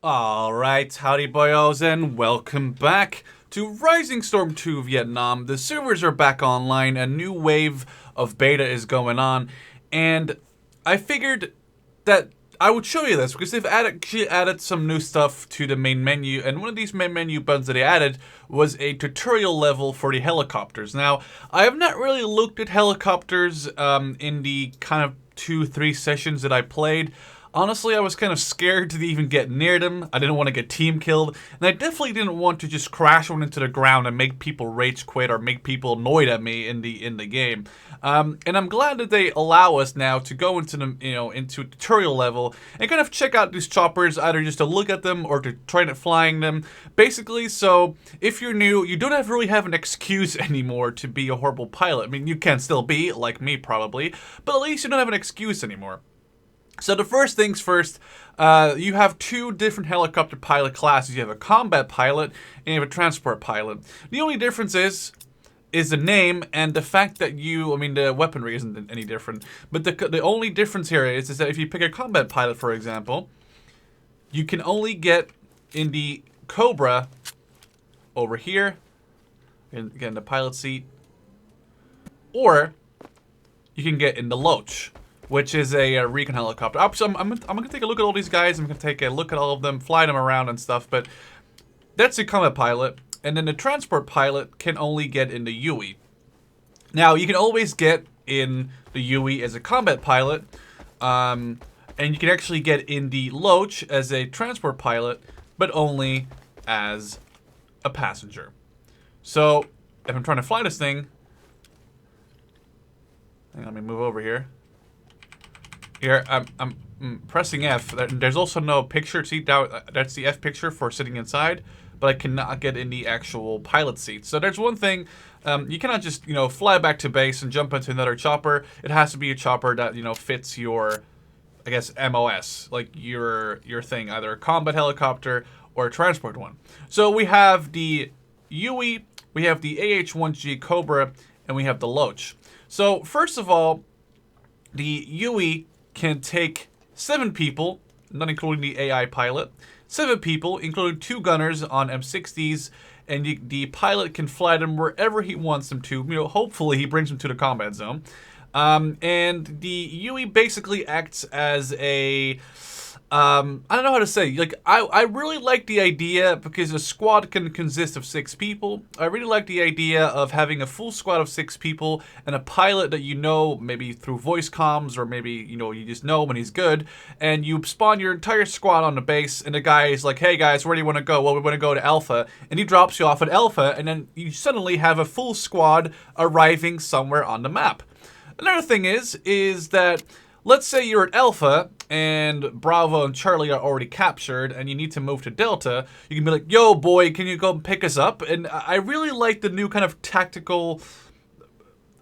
Alright, howdy boyos, and welcome back to Rising Storm 2 Vietnam. The servers are back online, a new wave of beta is going on, and I figured that I would show you this because they've actually added some new stuff to the main menu, and one of these main menu buttons that they added was a tutorial level for the helicopters. Now, I have not really looked at helicopters in the kind of 2-3 sessions that I played. Honestly, I was kind of scared to even get near them. I didn't want to get team killed, and I definitely didn't want to just crash one into the ground and make people rage quit or make people annoyed at me in the game. And I'm glad that they allow us now to go into the into a tutorial level and kind of check out these choppers, either just to look at them or to try flying them. Basically, so if you're new, you don't really have an excuse anymore to be a horrible pilot. I mean, you can still be, like me probably, but at least you don't have an excuse anymore. So the first things first, you have two different helicopter pilot classes. You have a combat pilot and you have a transport pilot. The only difference is the name and the fact that the weaponry isn't any different. But the only difference here is that if you pick a combat pilot, for example, you can only get in the Cobra over here, and again the pilot seat, or you can get in the Loach, which is a recon helicopter. So I'm gonna take a look at all these guys. I'm gonna take a look at all of them, fly them around and stuff. But that's the combat pilot, and then the transport pilot can only get in the Huey. Now you can always get in the Huey as a combat pilot, and you can actually get in the Loach as a transport pilot, but only as a passenger. So if I'm trying to fly this thing, let me move over here. Here, I'm pressing F. There's also no picture seat down. That's the F picture for sitting inside, but I cannot get in the actual pilot seat. So there's one thing, you cannot just, fly back to base and jump into another chopper. It has to be a chopper that, fits your, I guess, MOS, like your thing, either a combat helicopter or a transport one. So we have the Huey, we have the AH-1G Cobra, and we have the Loach. So first of all, the Huey can take 7 people, not including the AI pilot. 7 people, including 2 gunners on M60s, and the pilot can fly them wherever he wants them to. Hopefully he brings them to the combat zone. And the Huey basically acts as a I don't know how to say. Like, I really like the idea because a squad can consist of 6 people. I really like the idea of having a full squad of 6 people and a pilot that maybe through voice comms, or maybe, you just know when he's good, and you spawn your entire squad on the base, and the guy is like, hey guys, where do you want to go? Well, we want to go to Alpha, and he drops you off at Alpha, and then you suddenly have a full squad arriving somewhere on the map. Another thing is that, let's say you're at Alpha, and Bravo and Charlie are already captured, and you need to move to Delta. You can be like, yo, boy, can you go pick us up? And I really like the new kind of tactical,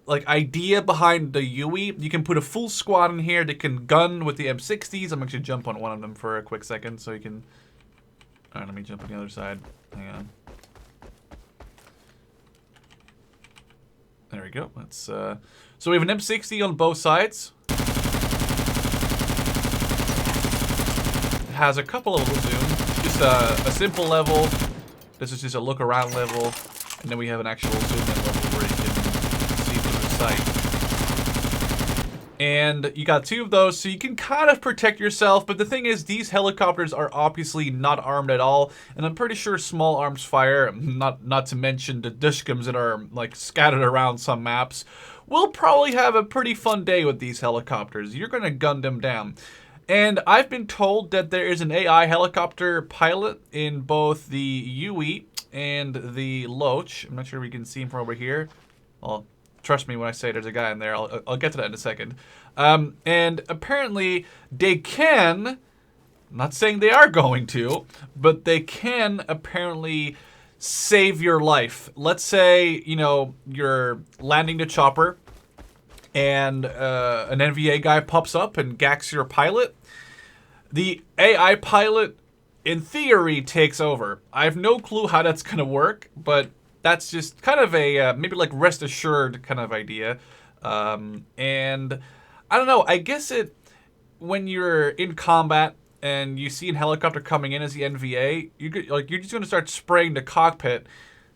idea behind the Huey. You can put a full squad in here that can gun with the M60s. I'm actually jump on one of them for a quick second, so you can... Alright, let me jump on the other side. Hang on. There we go. Let's, So we have an M60 on both sides. Has a couple of zooms, just a simple level. This is just a look around level, and then we have an actual zoom in level where you can see through the sight. And you got 2 of those, so you can kind of protect yourself, but the thing is, these helicopters are obviously not armed at all, and I'm pretty sure small arms fire, not to mention the dushkums that are scattered around some maps. We'll probably have a pretty fun day with these helicopters. You're gonna gun them down. And I've been told that there is an AI helicopter pilot in both the Huey and the Loach. I'm not sure if we can see him from over here. Well, trust me when I say there's a guy in there. I'll get to that in a second. And apparently they can, I'm not saying they are going to, but they can apparently save your life. Let's say, you're landing the chopper, and an NVA guy pops up and gacks your pilot. The AI pilot, in theory, takes over. I have no clue how that's going to work, but that's just kind of a, maybe rest assured kind of idea. And I don't know, I guess when you're in combat and you see a helicopter coming in as the NVA, you're just gonna start spraying the cockpit.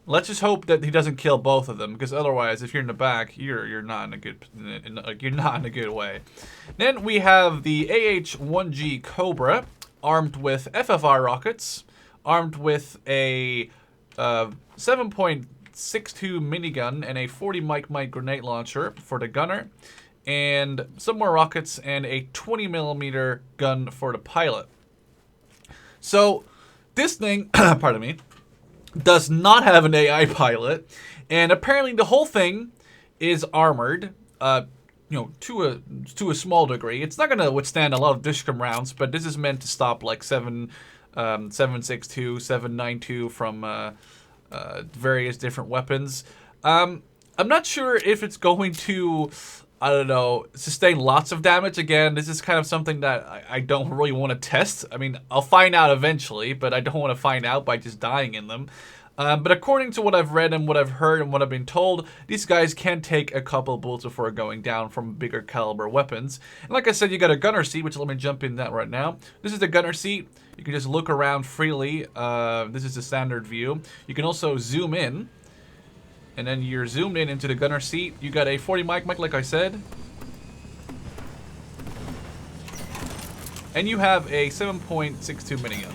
Let's just hope that he doesn't kill both of them, because otherwise, if you're in the back, you're not in a good you're not in a good way. Then we have the AH-1G Cobra, armed with FFR rockets, armed with a 7.62 minigun and a 40 mic grenade launcher for the gunner, and some more rockets and a 20mm gun for the pilot. So this thing, pardon me, does not have an AI pilot, and apparently the whole thing is armored, to a small degree. It's not going to withstand a lot of discum rounds, but this is meant to stop like 7.62, 7.92 from various different weapons. I'm not sure if it's going to, I don't know, sustain lots of damage. Again, this is kind of something that I don't really want to test. I mean, I'll find out eventually, but I don't want to find out by just dying in them. But according to what I've read and what I've heard and what I've been told, these guys can take a couple of bullets before going down from bigger caliber weapons. And like I said, you got a gunner seat, which let me jump in that right now. This is the gunner seat. You can just look around freely. This is the standard view. You can also zoom in. And then you're zoomed in into the gunner seat. You got a 40 mic like I said. And you have a 7.62 minigun.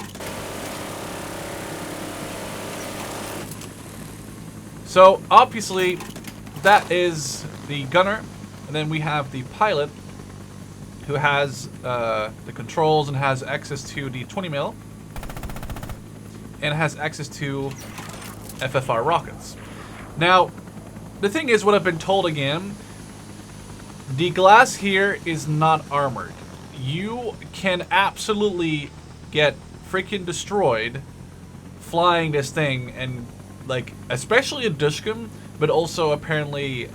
So obviously that is the gunner. And then we have the pilot who has the controls and has access to the 20mm. And has access to FFR rockets. Now, the thing is, what I've been told again, the glass here is not armored. You can absolutely get freaking destroyed flying this thing, and like, especially a Dushkum, but also apparently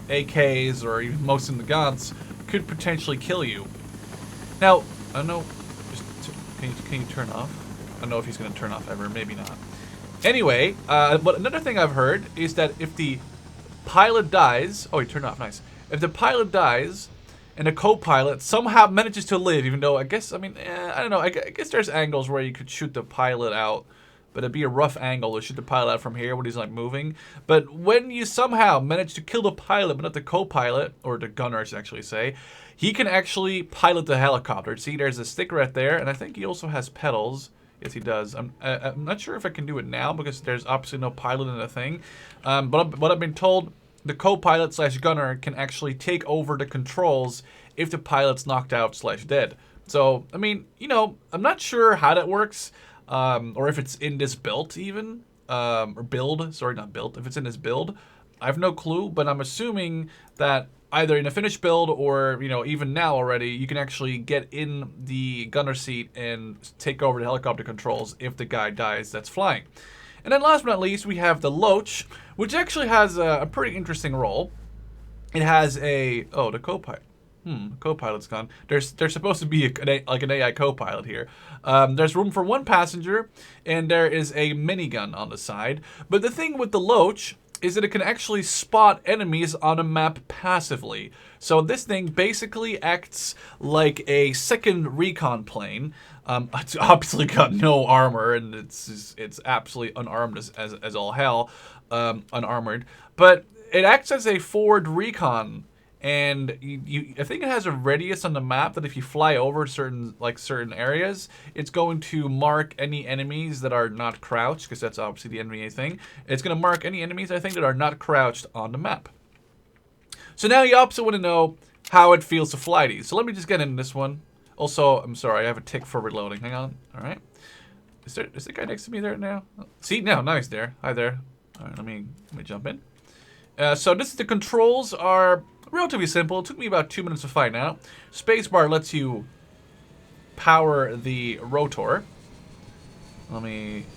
AKs or even most of the guns could potentially kill you. Now, I don't know, can you turn off? I don't know if he's going to turn off ever, maybe not. Anyway, but another thing I've heard is that if the pilot dies... Oh, he turned off, nice. If the pilot dies and the co-pilot somehow manages to live, even though I guess, I mean, I don't know, I guess there's angles where you could shoot the pilot out, but it'd be a rough angle to shoot the pilot out from here when he's like moving. But when you somehow manage to kill the pilot, but not the co-pilot, or the gunner I should actually say, he can actually pilot the helicopter. See, there's a stick right there, and I think he also has pedals. Yes, he does. I'm not sure if I can do it now because there's obviously no pilot in the thing. But what I've been told, the co-pilot / gunner can actually take over the controls if the pilot's knocked out / dead. So, I mean, you know, I'm not sure how that works, or if it's in this build even, or build. Sorry, not build. If it's in this build, I have no clue. But I'm assuming that either in a finished build or, you know, even now already, you can actually get in the gunner seat and take over the helicopter controls if the guy dies that's flying. And then last but not least, we have the Loach, which actually has a pretty interesting role. It has a... Oh, the co-pilot. Co-pilot's gone. There's supposed to be an AI co-pilot here. There's room for one passenger, and there is a minigun on the side. But the thing with the Loach is that it can actually spot enemies on a map passively. So this thing basically acts like a second recon plane. It's obviously got no armor, and it's absolutely unarmed as all hell, unarmored. But it acts as a forward recon, and I think it has a radius on the map that if you fly over certain areas, it's going to mark any enemies that are not crouched, because that's obviously the NVA thing. It's going to mark any enemies, I think, that are not crouched on the map. So now you also want to know how it feels to fly these. So let me just get into this one. Also, I'm sorry, I have a tick for reloading. Hang on. All right. Is the guy next to me there now? See, no, he's there. Hi there. All right, let me jump in. So the controls are relatively simple. It took me about 2 minutes to find out. Spacebar lets you power the rotor. Let me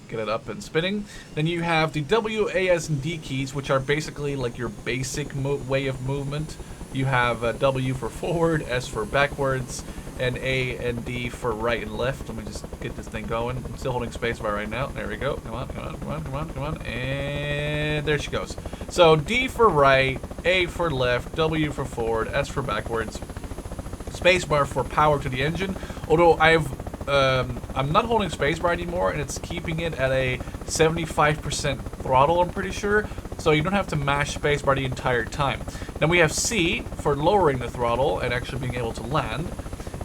get it up and spinning. Then you have the W, A, S, and D keys, which are basically like your basic way of movement. You have W for forward, S for backwards, and A and D for right and left. Let me just get this thing going. I'm still holding spacebar right now. There we go. Come on. And there she goes. So D for right, A for left, W for forward, S for backwards, spacebar for power to the engine, Although I'm not holding spacebar anymore, and it's keeping it at a 75% throttle, I'm pretty sure. So you don't have to mash spacebar the entire time. Then we have C for lowering the throttle and actually being able to land.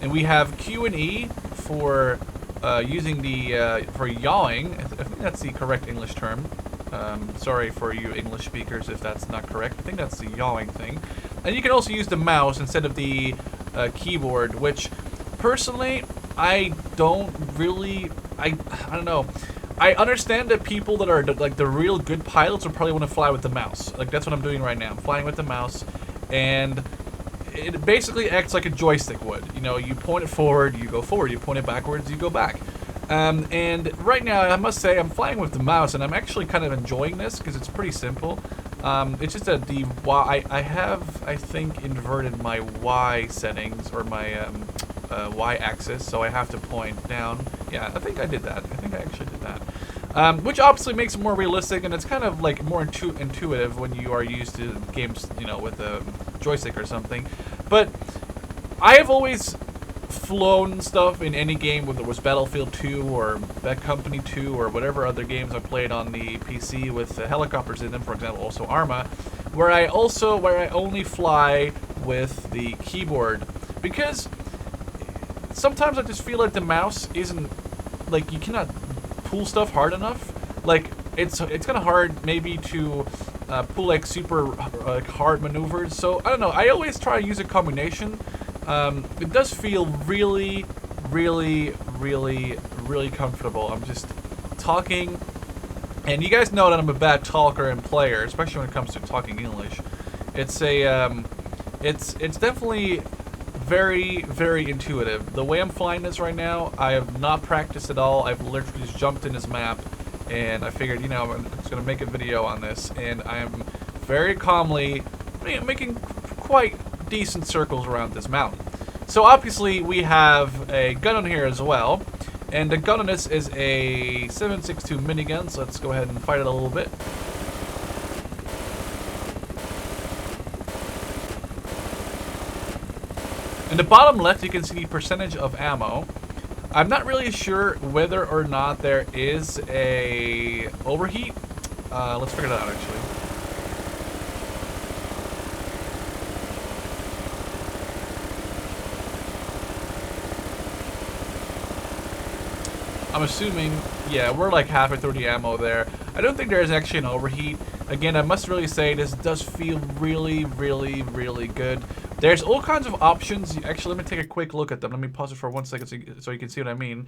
And we have Q and E for using the for yawing. I think that's the correct English term. Sorry for you English speakers if that's not correct. I think that's the yawing thing. And you can also use the mouse instead of the keyboard, which personally I don't really. I don't know. I understand that people that are like the real good pilots will probably want to fly with the mouse. Like that's what I'm doing right now. I'm flying with the mouse, and it basically acts like a joystick would. You know, you point it forward, you go forward. You point it backwards, you go back. And right now, I must say, I'm flying with the mouse, and I'm actually kind of enjoying this because it's pretty simple. It's just that the Y, I have, I think, inverted my Y settings, or my Y-axis, so I have to point down. Yeah, I think I did that. I think I actually did that. Which obviously makes it more realistic, and it's kind of like more intuitive when you are used to games, you know, with a joystick or something. But I have always flown stuff in any game, whether it was Battlefield 2 or Bad Company 2 or whatever other games I played on the PC with helicopters in them, for example, also Arma, where I only fly with the keyboard, because sometimes I just feel like the mouse isn't, like, you cannot pull stuff hard enough. Like, it's kind of hard maybe to pull like super hard maneuvers. So I don't know. I always try to use a combination. It does feel really, really, really, really comfortable. I'm just talking, and you guys know that I'm a bad talker and player, especially when it comes to talking English. It's a it's definitely very, very intuitive. The way I'm flying this right now, I have not practiced at all. I've literally just jumped in this map, and I figured, you know, I'm just gonna make a video on this, and I am very calmly making quite decent circles around this mountain. So obviously we have a gun on here as well, and the gun on this is a 7.62 minigun, so let's go ahead and fight it a little bit. In the bottom left you can see the percentage of ammo. I'm not really sure whether or not there is a overheat. Let's figure that out actually. I'm assuming, yeah, we're like halfway through the ammo there. I don't think there is actually an overheat. Again, I must really say this does feel really, really, really good. There's all kinds of options. Actually, let me take a quick look at them. Let me pause it for 1 second so you can see what I mean.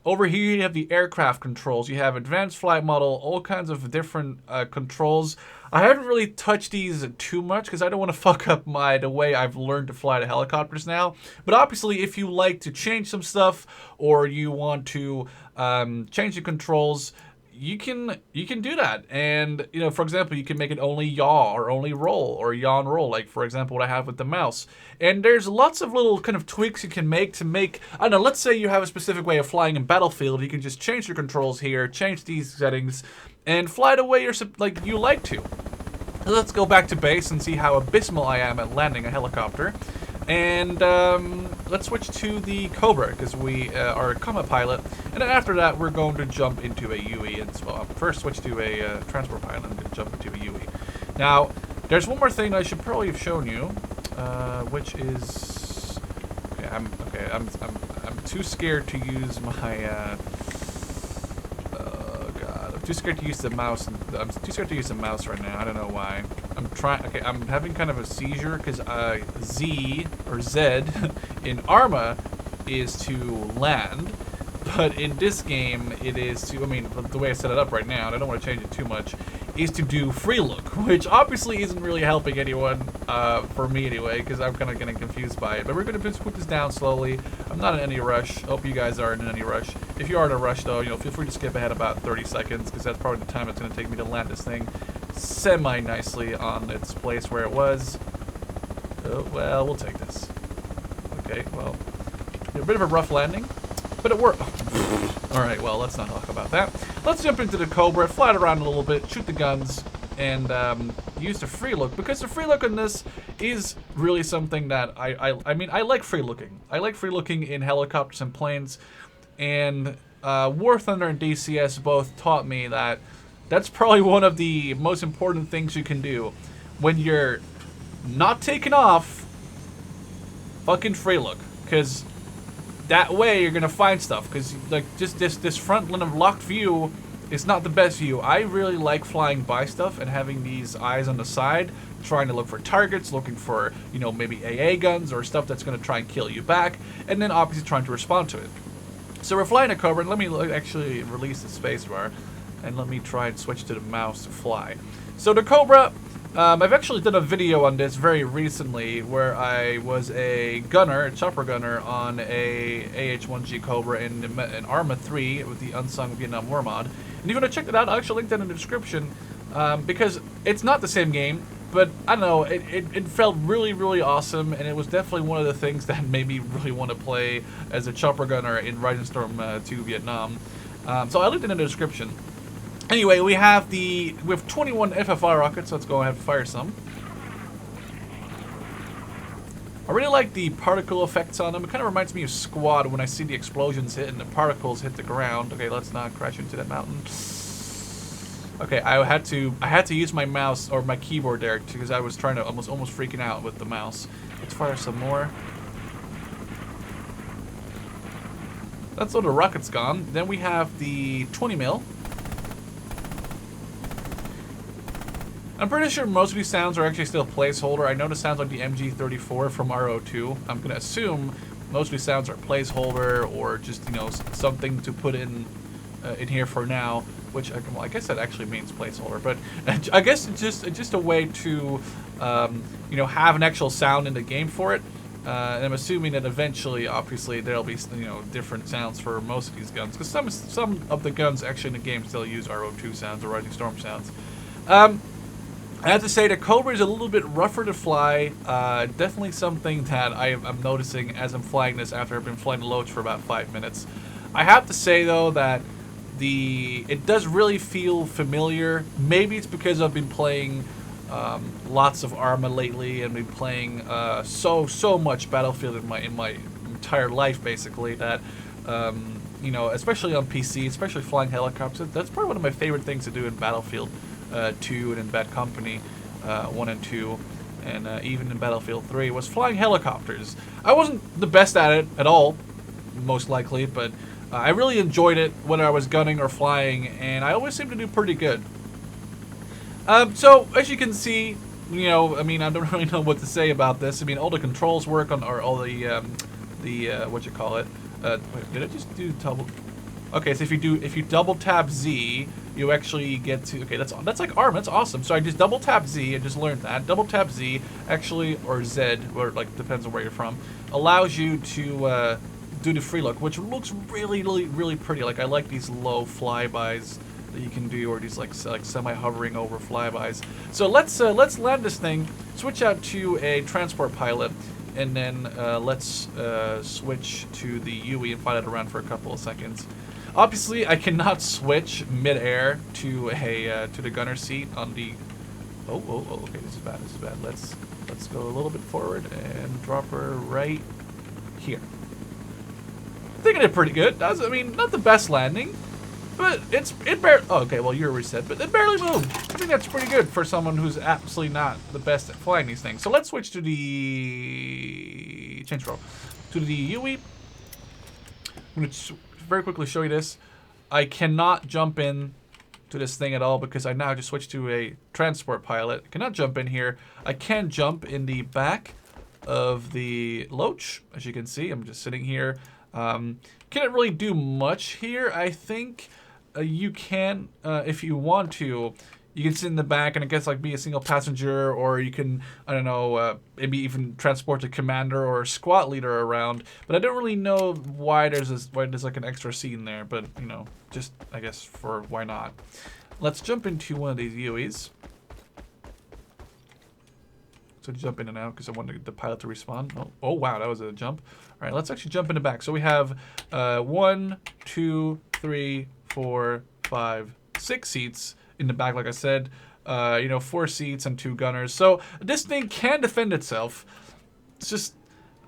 Over here, you have the aircraft controls. You have advanced flight model, all kinds of different controls. I haven't really touched these too much because I don't want to fuck up the way I've learned to fly the helicopters now. But obviously, if you like to change some stuff or you want to change the controls, you can do that. And, you know, for example, you can make it only yaw or only roll or yaw and roll, like, for example, what I have with the mouse. And there's lots of little kind of tweaks you can make to make, I don't know, let's say you have a specific way of flying in Battlefield. You can just change your controls here, change these settings, and fly the way you like to. Let's go back to base and see how abysmal I am at landing a helicopter. And let's switch to the Cobra, because we are a combat pilot. And then after that, we're going to jump into a Huey. And so first switch to a transport pilot and then jump into a Huey. Now, there's one more thing I should probably have shown you, which is... Okay, I'm too scared to use my... I'm too scared to use the mouse. I'm too scared to use the mouse right now. I don't know why. Okay, I'm having kind of a seizure because Z or Z in Arma is to land, but in this game it is to. I mean, the way I set it up right now, and I don't want to change it too much, is to do free look, which obviously isn't really helping anyone, for me anyway, because I'm kind of getting confused by it. But we're going to put this down slowly. I'm not in any rush. I hope you guys aren't in any rush. If you are in a rush, though, you know, feel free to skip ahead about 30 seconds, because that's probably the time it's going to take me to land this thing semi-nicely on its place where it was. Oh, well, we'll take this. Okay, well, a bit of a rough landing, but it worked. Alright, well, let's not talk about that. Let's jump into the Cobra, fly it around a little bit, shoot the guns, and use the free look, because the free look in this is really something that I mean, I like free looking. I like free looking in helicopters and planes, and War Thunder and DCS both taught me that that's probably one of the most important things you can do when you're not taking off. Fucking free look, because that way you're gonna find stuff. Because like just this front line of locked view is not the best view. I really like flying by stuff and having these eyes on the side, trying to look for targets, looking for, you know, maybe AA guns or stuff that's gonna try and kill you back, and then obviously trying to respond to it. So we're flying a Cobra, and let me actually release the spacebar, and let me try and switch to the mouse to fly. So the Cobra, I've actually done a video on this very recently where I was a gunner, a chopper gunner, on a AH-1G Cobra in Arma 3 with the Unsung Vietnam War mod. And if you want to check that out, I'll actually link that in the description, because it's not the same game, but I don't know, it felt really, really awesome, and it was definitely one of the things that made me really want to play as a chopper gunner in Rising Storm 2 Vietnam. So I'll link it in the description. Anyway, we have 21 FFR rockets, so let's go ahead and fire some. I really like the particle effects on them. It kind of reminds me of Squad when I see the explosions hit and the particles hit the ground. Okay, let's not crash into that mountain. Okay, I had to use my mouse or my keyboard there because I was trying to almost freaking out with the mouse. Let's fire some more. That's all the rockets gone. Then we have the 20 mil. I'm pretty sure most of these sounds are actually still placeholder. I noticed sounds like the MG34 from RO2. I'm gonna assume most of these sounds are placeholder or just, you know, something to put in here for now. Which, well, I guess that actually means placeholder, but I guess it's just a way to, you know, have an actual sound in the game for it. And I'm assuming that eventually, obviously, there'll be, you know, different sounds for most of these guns, because some of the guns actually in the game still use RO2 sounds or Rising Storm sounds. I have to say the Cobra is a little bit rougher to fly. Definitely something that I'm noticing as I'm flying this after I've been flying the Loach for about 5 minutes. I have to say though that it does really feel familiar. Maybe it's because I've been playing lots of Arma lately and been playing so much Battlefield in my entire life basically that you know, especially on PC, especially flying helicopters. That's probably one of my favorite things to do in Battlefield 2 and in Bad Company 1 and 2, and even in Battlefield 3 was flying helicopters. I wasn't the best at it at all, most likely, but I really enjoyed it whether I was gunning or flying, and I always seem to do pretty good. So as you can see, you know, I mean, I don't really know what to say about this. I mean, all the controls work on, or all the what you call it? Wait, did I just do double? Okay, so if you double tap Z, you actually get to, okay, that's like ARM, that's awesome. So I just double tap Z, I just learned that. Double tap Z, actually, or Z, or like depends on where you're from, allows you to do the free look, which looks really pretty. Like I like these low flybys that you can do, or these like semi-hovering over flybys. So let's land this thing, switch out to a transport pilot, and then let's switch to the Huey and fly it around for a couple of seconds. Obviously, I cannot switch mid-air to the gunner seat on the. Oh, okay, this is bad. Let's go a little bit forward and drop her right here. I think I did pretty good. I mean, not the best landing, but it barely. Oh, okay, well you're reset, but it barely moved. I think that's pretty good for someone who's absolutely not the best at flying these things. So let's switch to the Huey. I'm gonna very quickly show you this. I cannot jump in to this thing at all because I now just switched to a transport pilot. I cannot jump in here. I can jump in the back of the Loach, as you can see. I'm just sitting here. Can't really do much here. I think you can, if you want to, you can sit in the back and I guess like be a single passenger, or you can, I don't know, maybe even transport a commander or a squad leader around. But I don't really know why there's like an extra seat in there. But you know, just I guess for why not. Let's jump into one of these Hueys. So jump in and out because I wanted the pilot to respawn. Oh wow, that was a jump. All right, let's actually jump in the back. So we have 1, 2, 3, 4, 5, 6 seats in the back, like I said. You know, 4 seats and 2 gunners. So this thing can defend itself. It's just,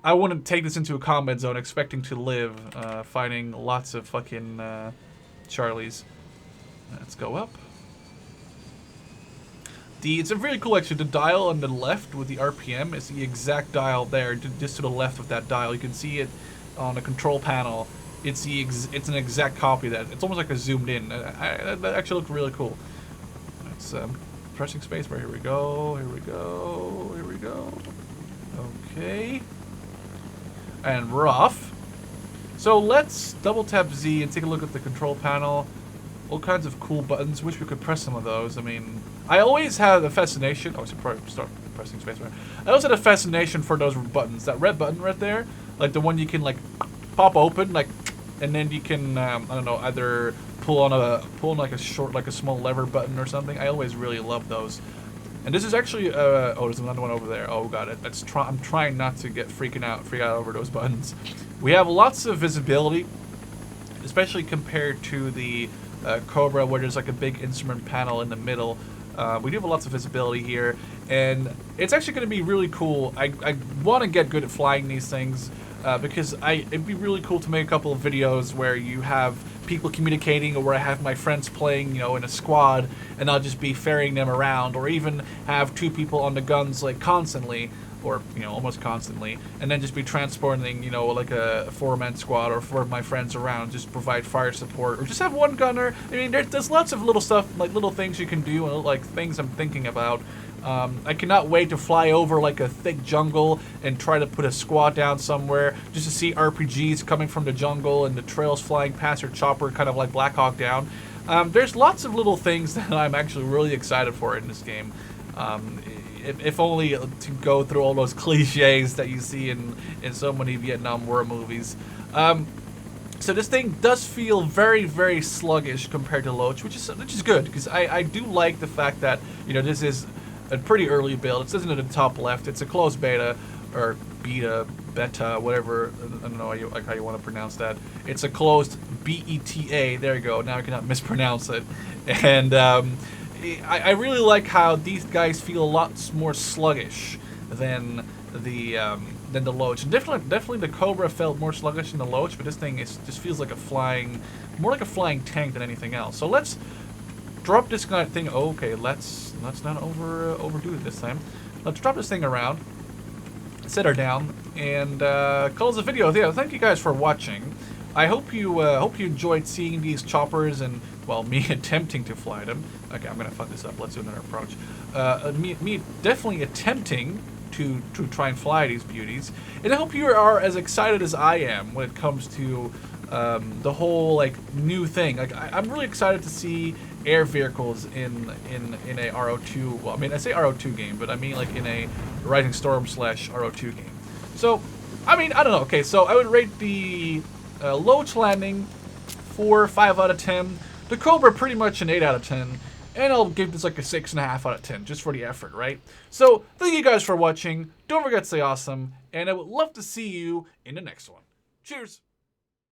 I wouldn't take this into a combat zone expecting to live, fighting lots of fucking Charlies. Let's go up. It's a really cool, actually. The dial on the left with the RPM is the exact dial there, just to the left of that dial. You can see it on the control panel. It's an exact copy of that. It's almost like a zoomed in. That actually looked really cool. It's pressing spacebar. Here we go. Here we go. Here we go. Okay. And we're off. So let's double tap Z and take a look at the control panel. All kinds of cool buttons. Wish we could press some of those. I mean, I always had a fascination. Oh, I should probably start pressing spacebar. I always had a fascination for those buttons. That red button right there, like the one you can like pop open, like, and then you can I don't know, either pull on like a small lever button or something. I always really loved those. And this is actually oh, there's another one over there. Oh, got it. I'm trying not to get freak out over those buttons. We have lots of visibility, especially compared to the Cobra, where there's like a big instrument panel in the middle. We do have lots of visibility here, and it's actually going to be really cool. I want to get good at flying these things because it'd be really cool to make a couple of videos where you have people communicating, or where I have my friends playing, you know, in a squad, and I'll just be ferrying them around, or even have 2 people on the guns like constantly, or, you know, almost constantly, and then just be transporting, you know, like a 4-man squad or 4 of my friends around, just provide fire support, or just have 1 gunner. I mean, there's lots of little stuff, like little things you can do, and like things I'm thinking about. I cannot wait to fly over like a thick jungle and try to put a squad down somewhere, just to see RPGs coming from the jungle and the trails flying past your chopper, kind of like Black Hawk Down. There's lots of little things that I'm actually really excited for in this game. If only to go through all those cliches that you see in so many Vietnam War movies. So this thing does feel very, very sluggish compared to Loach, which is good, because I do like the fact that, you know, this is a pretty early build. It says it at the top left. It's a closed beta, or beta, whatever. I don't know how you want to pronounce that. It's a closed BETA. There you go. Now I cannot mispronounce it. And I really like how these guys feel a lot more sluggish than the Loach. And definitely the Cobra felt more sluggish than the Loach, but this thing just feels like more like a flying tank than anything else. So let's drop this kind of thing. Okay, let's not overdo it this time. Let's drop this thing around, set her down, and close the video. Yeah, thank you guys for watching. I hope you enjoyed seeing these choppers and, well, me attempting to fly them. Okay, I'm gonna fuck this up. Let's do another approach. Me definitely attempting to try and fly these beauties, and I hope you are as excited as I am when it comes to the whole like new thing. Like I'm really excited to see air vehicles in a RO2. Well, I mean, I say RO2 game, but I mean like in a Rising Storm / RO2 game. So, I mean, I don't know. Okay, so I would rate the Loach landing 4 or 5 out of 10. The Cobra pretty much an 8 out of 10. And I'll give this like a 6.5 out of 10, just for the effort, right? So, thank you guys for watching. Don't forget to stay awesome. And I would love to see you in the next one. Cheers!